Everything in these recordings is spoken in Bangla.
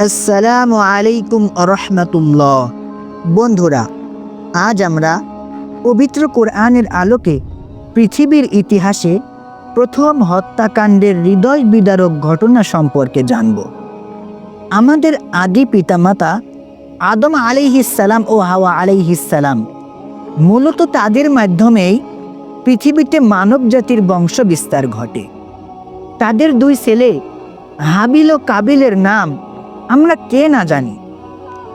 আসসালামু আলাইকুম রহমতুল্লাহ। বন্ধুরা, আজ আমরা পবিত্র কোরআনের আলোকে পৃথিবীর ইতিহাসে প্রথম হত্যাকাণ্ডের হৃদয় বিদারক ঘটনা সম্পর্কে জানব। আমাদের আদি পিতামাতা আদম আলাইহিসসালাম ও হাওয়া আলাইহিসসালাম, মূলত তাদের মাধ্যমেই পৃথিবীতে মানব জাতির বংশ বিস্তার ঘটে। তাদের দুই ছেলে হাবিল ও কাবিলের নাম আমরা কে না জানি,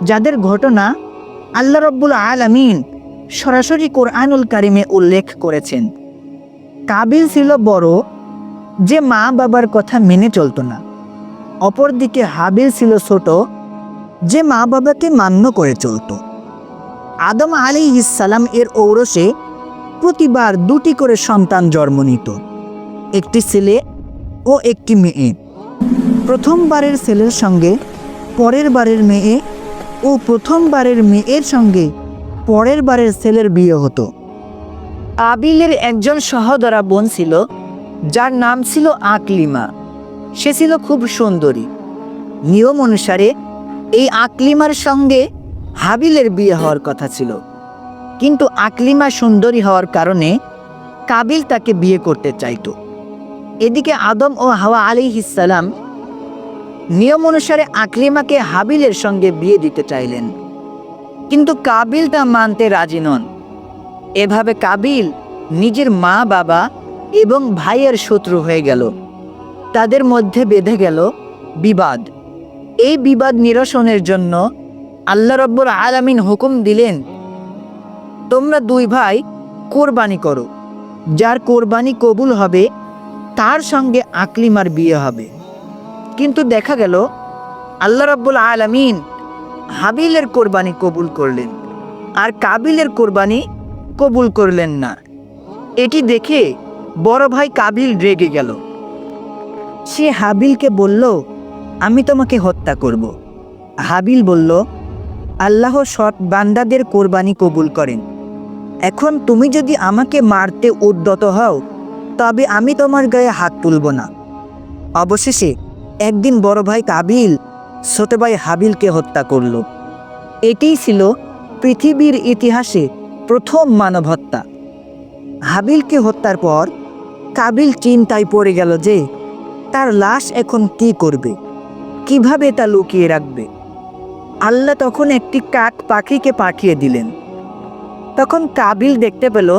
যাদের ঘটনা আল্লাহ রব্বুল আলামিন সরাসরি কোরআনুল কারিমে উল্লেখ করেছেন। কাবিল ছিল বড়, যে মা বাবার কথা মেনে চলত না। অপরদিকে হাবিল ছিল ছোট, যে মা বাবাকে মান্য করে চলত। আদম আলাইহিসসালাম এর ঔরসে প্রতিবার দুটি করে সন্তান জন্ম নিত, একটি ছেলে ও একটি মেয়ে। প্রথমবারের ছেলের সঙ্গে পরের বারের মেয়ে ও প্রথমবারের মেয়ের সঙ্গে পরের বারের ছেলের বিয়ে হতো। কাবিলের একজন সহোদরা বোন ছিল, যার নাম ছিল আকলিমা। সে ছিল খুব সুন্দরী। নিয়ম অনুসারে এই আকলিমার সঙ্গে হাবিলের বিয়ে হওয়ার কথা ছিল, কিন্তু আকলিমা সুন্দরী হওয়ার কারণে কাবিল তাকে বিয়ে করতে চাইত। এদিকে আদম ও হাওয়া আলাইহিসসালাম নিয়ম অনুসারে আকলিমাকে হাবিলের সঙ্গে বিয়ে দিতে চাইলেন, কিন্তু কাবিল তা মানতে রাজি নন। এভাবে কাবিল নিজের মা বাবা এবং ভাইয়ের শত্রু হয়ে গেল। তাদের মধ্যে বেঁধে গেল বিবাদ। এই বিবাদ নিরসনের জন্য আল্লাহ রব্বুল আলামিন হুকুম দিলেন, তোমরা দুই ভাই কোরবানি করো। যার কোরবানি কবুল হবে তার সঙ্গে আকলিমার বিয়ে হবে। কিন্তু দেখা গেল আল্লাহ রাব্বুল আলামিন হাবিলের কোরবানি কবুল করলেন, আর কাবিলের কোরবানি কবুল করলেন না। এটি দেখে বড় ভাই কাবিল রেগে গেল। সে হাবিলকে বলল, আমি তোমাকে হত্যা করব। হাবিল বলল, আল্লাহ সৎ বান্দাদের কোরবানি কবুল করেন। এখন তুমি যদি আমাকে মারতে উদ্যত হও, তবে আমি তোমার গায়ে হাত তুলব না। অবশেষে একদিন বড় ভাই কাবিল ছোট ভাই হাবিলকে হত্যা করল। এটিই ছিল পৃথিবীর ইতিহাসে প্রথম মানব হত্যা। হাবিলকে হত্যার পর কাবিল চিন্তায় পড়ে গেল যে তার লাশ এখন কি করবে, কিভাবে তা লুকিয়ে রাখবে। আল্লাহ তখন একটি কাক পাখিকে পাঠিয়ে দিলেন। তখন কাবিল দেখতে পেল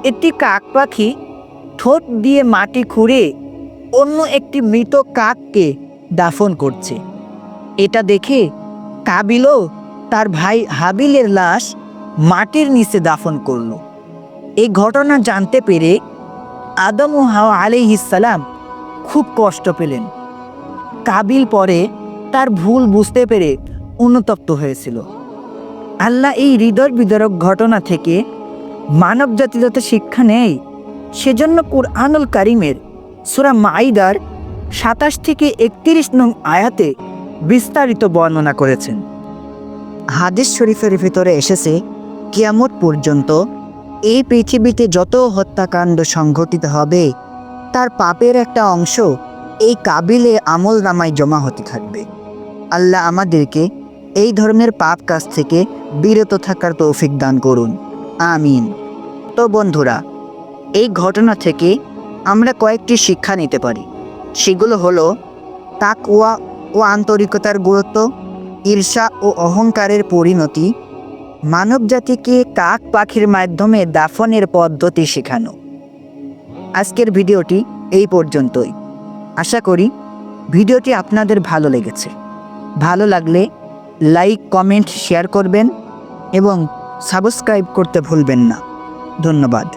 একটি কাক পাখি ঠোঁট দিয়ে মাটি খুঁড়ে অন্য একটি মৃত কাককে দাফন করছে। এটা দেখে কাবিলও তার ভাই হাবিলের লাশ মাটির নিচে দাফন করল। এই ঘটনা জানতে পেরে আদম ও হাওয়া আলাইহিসসালাম খুব কষ্ট পেলেন। কাবিল পরে তার ভুল বুঝতে পেরে অনুতপ্ত হয়েছিল। আল্লাহ এই হৃদয় বিদারক ঘটনা থেকে মানব জাতি যাতে শিক্ষা নেয়, সেজন্য কুরআনুল কারিমের সূরা মাইদার ২৭ থেকে ৩১ নং আয়াতে বিস্তারিত বর্ণনা করেছেন। হাদিস শরীফের ভিতরে এসেছে, কিয়ামত পর্যন্ত এই পৃথিবীতে যত হত্যাকাণ্ড সংঘটিত হবে তার পাপের একটা অংশ এই কাবিলে আমল নামায় জমা হতে থাকবে। আল্লাহ আমাদেরকে এই ধরনের পাপ কাজ থেকে বিরত থাকার তৌফিক দান করুন, আমিন। তো বন্ধুরা, এই ঘটনা থেকে আমরা কয়েকটি শিক্ষা নিতে পারি। সেগুলো হলো তাকওয়া ও আন্তরিকতার গুরুত্ব, ঈর্ষা ও অহংকারের পরিণতি, মানব জাতিকে কাক পাখির মাধ্যমে দাফনের পদ্ধতি শেখানো। আজকের ভিডিওটি এই পর্যন্তই। আশা করি ভিডিওটি আপনাদের ভালো লেগেছে। ভালো লাগলে লাইক, কমেন্ট, শেয়ার করবেন এবং সাবস্ক্রাইব করতে ভুলবেন না। ধন্যবাদ।